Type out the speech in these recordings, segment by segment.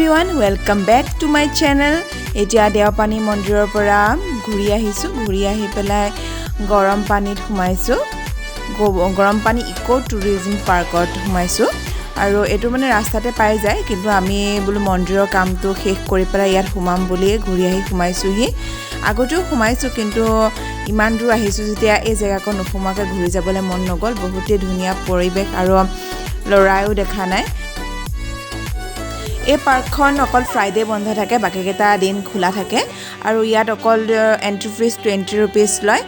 everyone, welcome back to my channel. এতিয়া দেওপানী মন্দিৰৰ পৰা ঘূৰি আহিছো ঘূৰি আহি পেলাই গৰমপানীত সোমাইছো গৰমপানী ইকো টুৰিজম পাৰ্কত সোমাইছো আৰু এটো মানে ৰাস্তাতে পাই যায় কিন্তু আমি বুলো মন্দিৰৰ কামটো শেষ কৰি পেলাই ইয়াত সোমাম বুলি ঘূৰি আহি সোমাইছোহি আগতেও সোমাইছো কিন্তু ইমান দূৰ আহিছো যেতিয়া এই জায়গাকো নসুমাকে ঘূৰি যাবলৈ মন নগল বহুতে ধুনীয়া পৰিবেশ আৰু লৰায়ও দেখা নাই এই পাৰ্কখন অকল ফ্ৰাইডে বন্ধ থাকে বাকিকেটা দিন খোলা থাকে আৰু ইয়াত অকল এন্ট্ৰি ফিজ 20 रुपीस লয়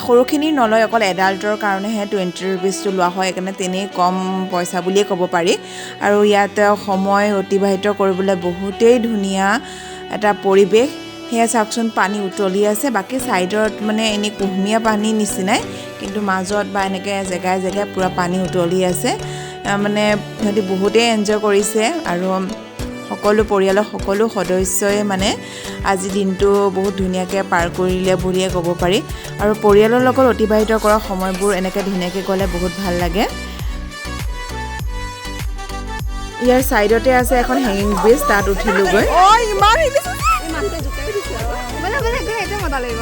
খৰখিনি নলয় অকল এডাল্টৰ কাৰণে হে 20 रुपीस টো লোৱা হয় কাৰণে তেনে কম পইচা বুলিয়ে ক'ব পাৰি আৰু ইয়াত সময় অতিবাহিত কৰিবলৈ বহুতেই ধুনীয়া এটা পৰিবেশ হেয়া চাকচোন পানী উতলি আছে বাকি সাইডত মানে এনে কুহমিয়া পানী নিচিনাই কিন্তু মাজত বা এনেকে জায়গায় জায়গায় পুৰা পানী উতলি আছে মানে হেতি বহুতে এনজয় কৰিছে আৰু সকলো পৰিয়ালৰ সকলো সদস্যই মানে আজি দিনটো বহুত ধুনিয়াকে পাৰ কৰিলে বুলিয়ে ক'ব পাৰি আৰু পৰিয়ালৰ লগত অতিবাহিত কৰা সময়বোৰ এনেকে ধুনিয়াকে গলে বহুত ভাল লাগে ইয়াৰ সাইডতে আছে এখন হেঙ্গিং ব্ৰিজ তাত উঠিলো গৈ ও ইমান ইমানতে জুকাই দিছে বলা বলা গে এটা মজা লাগিব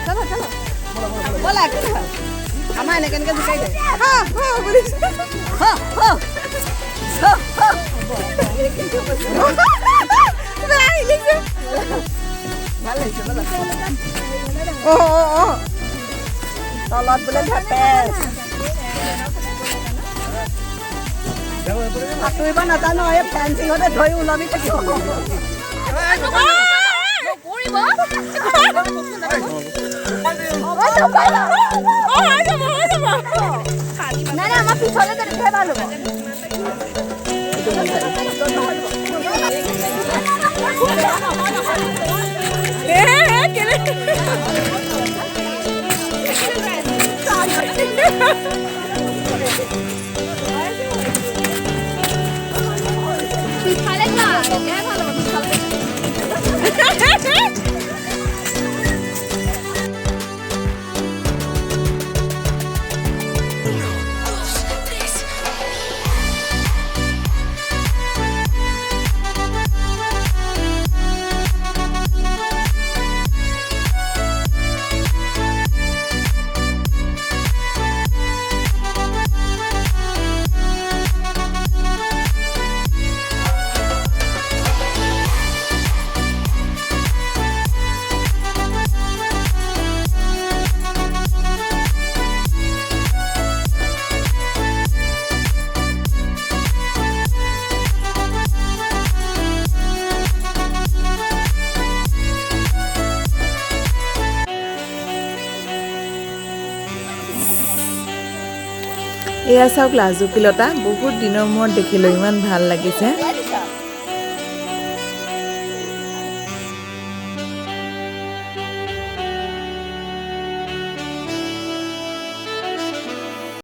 চলো চলো বলা আমাৰ এনেকে এনেকে জুকাই দে হা হা বলিছ হা হা তলত বোলে ঢেপেচ সাঁতুৰিব নাজানো এই ফেন্সিঙতে ধৰি ওলমি থাকিব নাই নাই আমাৰ পিছলে তেনেকৈ ভাল হ'ব এয়া চাওক লাজুকিলতা বহুত দিনৰ মূৰত দেখিলো ইমান ভাল লাগিছে